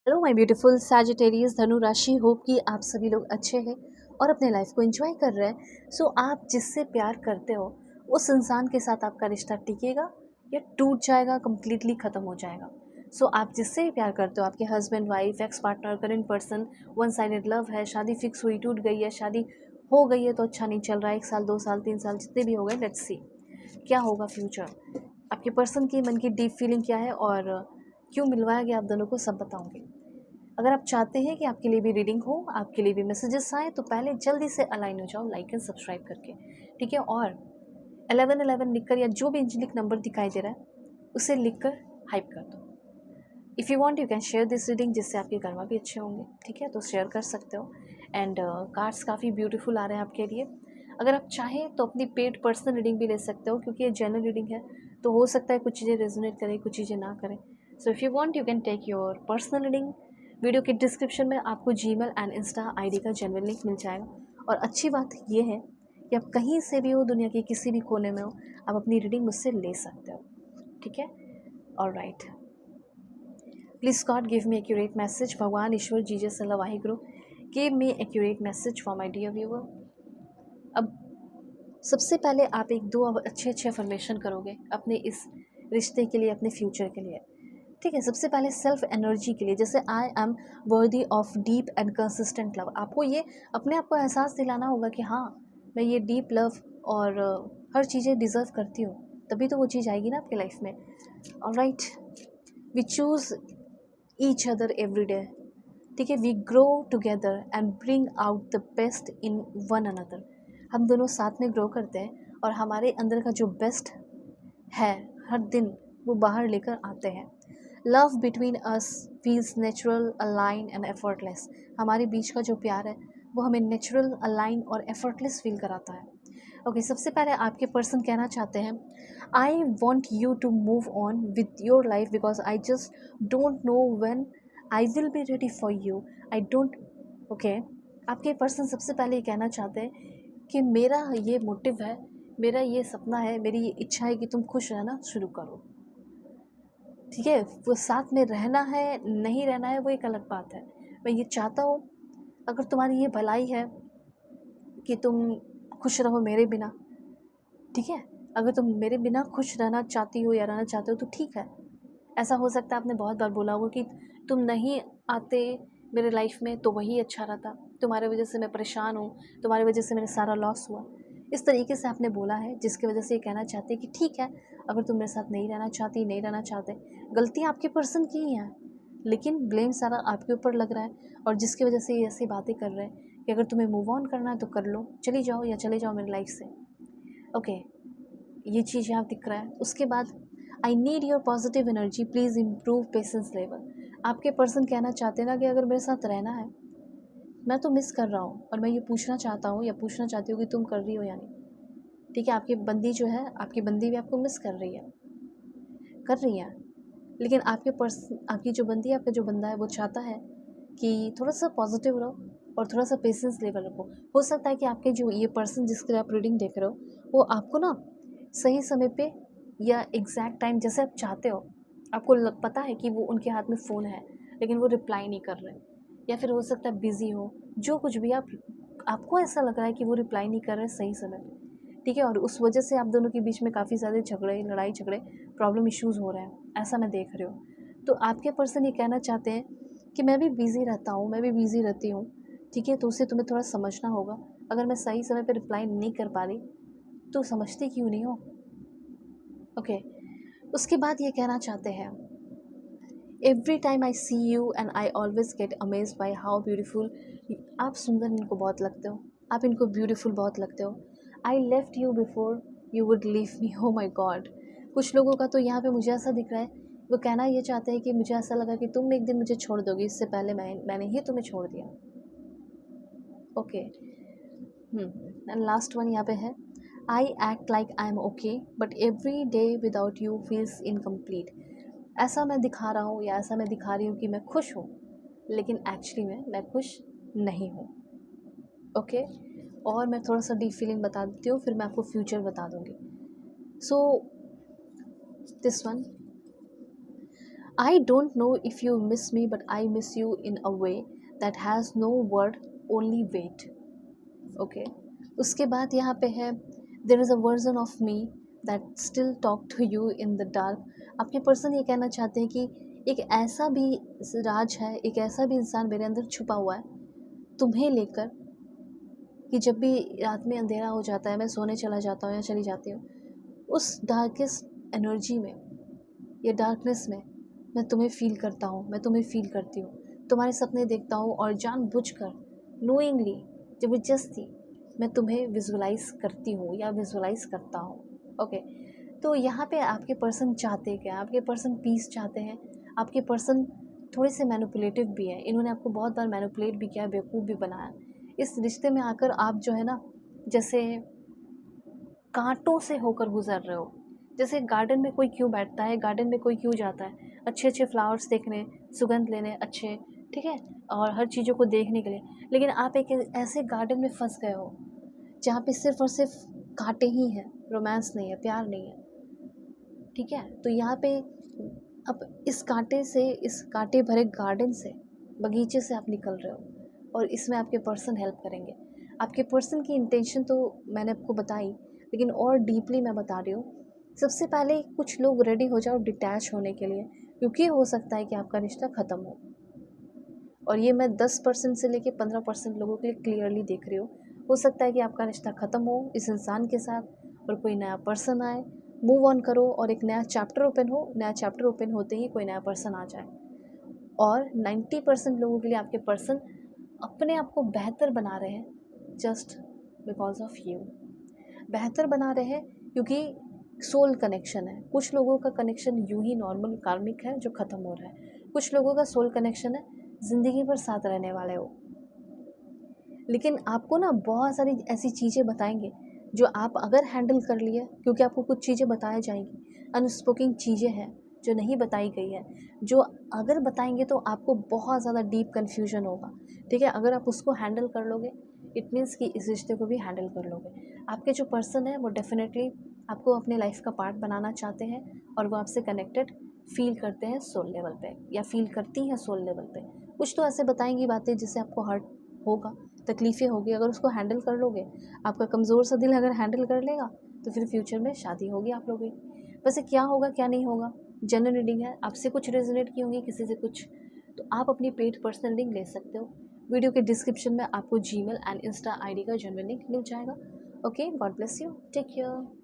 Hello my beautiful Sagittarius धनु राशि, hope कि आप सभी लोग अच्छे हैं और अपने लाइफ को एंजॉय कर रहे हैं। आप जिससे प्यार करते हो उस इंसान के साथ आपका रिश्ता टिकेगा या टूट जाएगा, कम्प्लीटली ख़त्म हो जाएगा। आप जिससे भी प्यार करते हो, आपके husband, wife, ex partner, current person, one sided love है, शादी फिक्स हुई, टूट गई है, शादी हो गई है तो अच्छा नहीं चल रहा है, 1 साल 2 साल 3 साल जितने भी हो गए, लेट्स सी क्या होगा फ्यूचर। आपके पर्सन की मन की डीप फीलिंग क्या है और क्यों मिलवाया गया, आप दोनों को सब बताऊंगी। अगर आप चाहते हैं कि आपके लिए भी रीडिंग हो, आपके लिए भी मैसेजेस आए, तो पहले जल्दी से अलाइन हो जाओ लाइक एंड सब्सक्राइब करके, ठीक है। और 1111 लिखकर या जो भी एंजेलिक नंबर दिखाई दे रहा है उसे लिखकर हाइप कर दो। If you want you can share this reading, जिससे आपके कर्मा भी अच्छे होंगे, ठीक है, तो शेयर कर सकते हो। एंड कार्ड्स काफ़ी ब्यूटीफुल आ रहे हैं आपके लिए। अगर आप चाहें तो अपनी पेड पर्सनल रीडिंग भी ले सकते हो, क्योंकि ये जनरल रीडिंग है तो हो सकता है कुछ चीज़ें रेजोनेट करें, कुछ चीज़ें ना करें। So if you want you can take your personal reading. Video के डिस्क्रिप्शन में आपको जीमेल एंड इंस्टा आईडी का जेन्युइन लिंक मिल जाएगा। और अच्छी बात ये है कि आप कहीं से भी हो, दुनिया के किसी भी कोने में हो, आप अपनी रीडिंग मुझसे ले सकते हो, ठीक है। Alright, please God give me accurate message. भगवान, ईश्वर, Jesus, Allah, Waheguru, give me accurate message for my dear viewer. अब सबसे पहले आप एक दो अच्छे अच्छे अफर्मेशन करोगे अपने इस रिश्ते के लिए, अपने फ्यूचर के लिए, ठीक है। सबसे पहले सेल्फ एनर्जी के लिए, जैसे I am worthy of deep and consistent love. आपको ये अपने आप को एहसास दिलाना होगा कि हाँ, मैं ये डीप लव और हर चीज़ें डिज़र्व करती हूँ, तभी तो वो चीज़ आएगी ना आपके लाइफ में। Alright, we choose each other every day, ठीक है। We grow together and bring out the best in one another. हम दोनों साथ में ग्रो करते हैं और हमारे अंदर का जो बेस्ट है हर दिन वो बाहर लेकर आते हैं। Love between us feels natural, align and effortless. हमारे बीच का जो प्यार है वो हमें नेचुरल, अलाइन और एफर्टलेस फील कराता है। ओके, सबसे पहले आपके पर्सन कहना चाहते हैं, I want you to move on with your life because I just don't know when I will be ready for you, I don't. Okay, आपके पर्सन सबसे पहले ये कहना चाहते हैं कि मेरा ये मोटिव है, मेरा ये सपना है, मेरी ये इच्छा है कि तुम खुश रहना शुरू करो, ठीक है। वो साथ में रहना है नहीं रहना है वो एक अलग बात है। मैं ये चाहता हूँ, अगर तुम्हारी ये भलाई है कि तुम खुश रहो मेरे बिना, ठीक है। अगर तुम मेरे बिना खुश रहना चाहती हो या रहना चाहते हो तो ठीक है। ऐसा हो सकता है आपने बहुत बार बोला होगा कि तुम नहीं आते मेरे लाइफ में तो वही अच्छा रहता, तुम्हारे वजह से मैं परेशान हूँ, तुम्हारी वजह से मेरा सारा लॉस हुआ। इस तरीके से आपने बोला है, जिसकी वजह से ये कहना चाहते हैं कि ठीक है, अगर तुम मेरे साथ नहीं रहना चाहती, नहीं रहना चाहते, गलतियाँ आपके पर्सन की ही हैं, लेकिन ब्लेम सारा आपके ऊपर लग रहा है। और जिसकी वजह से ये ऐसी बातें कर रहे हैं कि अगर तुम्हें मूव ऑन करना है तो कर लो, चली जाओ या चले जाओ मेरी लाइफ से। ओके, ये चीज़ यहाँ दिख रहा है। उसके बाद I need your positive energy, please improve patience level. आपके पर्सन कहना चाहते हैं ना कि अगर मेरे साथ रहना है, मैं तो मिस कर रहा हूँ और मैं ये पूछना चाहता हूँ या पूछना चाहती हूँ कि तुम कर रही हो या नहीं, ठीक है। आपकी बंदी जो है, आपकी बंदी भी आपको मिस कर रही है, कर रही है, लेकिन आपके पर्सन, आपकी जो बंदी है, आपका जो बंदा है, वो चाहता है कि थोड़ा सा पॉजिटिव रहो और थोड़ा सा पेशेंस लेवल रखो। हो सकता है कि आपके जो ये पर्सन जिसके लिए आप रीडिंग देख रहे हो वो आपको ना सही समय पे या एग्जैक्ट टाइम जैसे आप चाहते हो, आपको पता है कि वो उनके हाथ में फ़ोन है लेकिन वो रिप्लाई नहीं कर रहे, या फिर हो सकता है बिज़ी हो, जो कुछ भी आप, आपको ऐसा लग रहा है कि वो रिप्लाई नहीं कर रहे सही समय पे, ठीक है। और उस वजह से आप दोनों के बीच में काफ़ी ज़्यादा झगड़े, लड़ाई झगड़े, प्रॉब्लम इश्यूज़ हो रहे हैं, ऐसा मैं देख रही हूँ। तो आपके पर्सन ये कहना चाहते हैं कि मैं भी बिज़ी रहता हूँ, मैं भी बिज़ी रहती हूँ, ठीक है, तो उसे तुम्हें थोड़ा समझना होगा। अगर मैं सही समय पर रिप्लाई नहीं कर पा रही तो समझती क्यों नहीं हो। ओके, उसके बाद ये कहना चाहते हैं, every time I see you and I always get amaze by how beautiful. आप सुंदर इनको बहुत लगते हो, आप इनको ब्यूटीफुल बहुत लगते हो। I left you before you would leave me, हो माई गॉड। कुछ लोगों का तो यहाँ पे मुझे ऐसा दिख रहा है, वो कहना ये चाहते हैं कि मुझे ऐसा लगा कि तुम एक दिन मुझे छोड़ दोगी, इससे पहले मैंने ही तुम्हें छोड़ दिया। ओके, एंड लास्ट वन यहाँ पे है, I act like I am okay but every day without you feels incomplete. ऐसा मैं दिखा रहा हूँ या ऐसा मैं दिखा रही हूँ कि मैं खुश हूँ, लेकिन एक्चुअली में मैं खुश नहीं हूँ। ओके, और मैं थोड़ा सा डीप फीलिंग बता देती हूँ, फिर मैं आपको फ्यूचर बता दूँगी। So this one, I don't know if you miss me, but I miss you in a way that has no word, only wait. Okay, उसके बाद यहाँ पे है, there is a version of me that still talk to you in the dark. आपके person ये कहना चाहते हैं कि एक ऐसा भी राज है, एक ऐसा भी इंसान मेरे अंदर छुपा हुआ है तुम्हें लेकर, कि जब भी रात में अंधेरा हो जाता है, मैं सोने चला जाता हूँ या चली जाती हूँ, उस डार्केस्ट एनर्जी में या डार्कनेस में मैं तुम्हें फ़ील करता हूँ, मैं तुम्हें फ़ील करती हूँ, तुम्हारे सपने देखता हूँ और जानबूझकर, नोइंगली, ज़बरदस्ती मैं तुम्हें विजुअलाइज़ करती हूँ या विजुअलाइज़ करता हूँ। ओके, तो यहाँ पे आपके पर्सन चाहते क्या? आपके पर्सन पीस चाहते हैं। आपके पर्सन थोड़े से मैनिपुलेटिव भी हैं, इन्होंने आपको बहुत बार मैनिपुलेट भी किया, बेवकूफ़ भी बनाया। इस रिश्ते में आकर आप जो है ना, जैसे कांटों से होकर गुजर रहे हो। जैसे गार्डन में कोई क्यों बैठता है, गार्डन में कोई क्यों जाता है, अच्छे अच्छे फ्लावर्स देखने, सुगंध लेने अच्छे, ठीक है, और हर चीज़ों को देखने के लिए, लेकिन आप एक ऐसे गार्डन में फंस गए हो जहाँ पे सिर्फ और सिर्फ कांटे ही हैं, रोमांस नहीं है, प्यार नहीं है। ठीक है, तो यहाँ पे अब इस कांटे से, इस कांटे भरे गार्डन से, बगीचे से आप निकल रहे हो और इसमें आपके पर्सन हेल्प करेंगे। आपके पर्सन की इंटेंशन तो मैंने आपको बताई, लेकिन और डीपली मैं बता रही हूँ। सबसे पहले कुछ लोग रेडी हो जाओ डिटैच होने के लिए, क्योंकि हो सकता है कि आपका रिश्ता ख़त्म हो। और ये मैं 10% से लेके 15% लोगों के लिए क्लियरली देख रही हूँ। हो सकता है कि आपका रिश्ता ख़त्म हो इस इंसान के साथ और कोई नया पर्सन आए, मूव ऑन करो और एक नया चैप्टर ओपन हो। नया चैप्टर ओपन होते ही कोई नया पर्सन आ जाए। और 90% लोगों के लिए आपके पर्सन अपने आप को बेहतर बना रहे हैं जस्ट बिकॉज ऑफ यू। बेहतर बना रहे हैं क्योंकि सोल कनेक्शन है। कुछ लोगों का कनेक्शन यूं ही नॉर्मल कार्मिक है जो ख़त्म हो रहा है, कुछ लोगों का सोल कनेक्शन है ज़िंदगी भर साथ रहने वाले हो। लेकिन आपको ना बहुत सारी ऐसी चीज़ें बताएंगे जो आप अगर हैंडल कर लिए, क्योंकि आपको कुछ चीज़ें बताई जाएंगी, अनस्पोकन चीज़ें हैं जो नहीं बताई गई है, जो अगर बताएंगे तो आपको बहुत ज़्यादा डीप कन्फ्यूजन होगा। ठीक है, अगर आप उसको हैंडल कर लोगे, इट मीन्स कि इस रिश्ते को भी हैंडल कर लोगे। आपके जो पर्सन है वो डेफिनेटली आपको अपने लाइफ का पार्ट बनाना चाहते हैं और वो आपसे कनेक्टेड फील करते हैं सोल लेवल पे, या फील करती हैं सोल लेवल पे। कुछ तो ऐसे बताएंगी बातें जिससे आपको हर्ट होगा, तकलीफ़ें होगी। अगर उसको हैंडल कर लोगे, आपका कमज़ोर सा दिल अगर हैंडल कर लेगा, तो फिर फ्यूचर में शादी होगी आप लोगों की। वैसे क्या होगा क्या नहीं होगा, जनरल रीडिंग है, आपसे कुछ रेजोनेट की होंगी, किसी से कुछ, तो आप अपनी पेड पर्सनल रीडिंग ले सकते हो। वीडियो के डिस्क्रिप्शन में आपको जीमेल एंड इंस्टा आईडी का जनरल लिंक मिल जाएगा। Okay, God bless you, take care.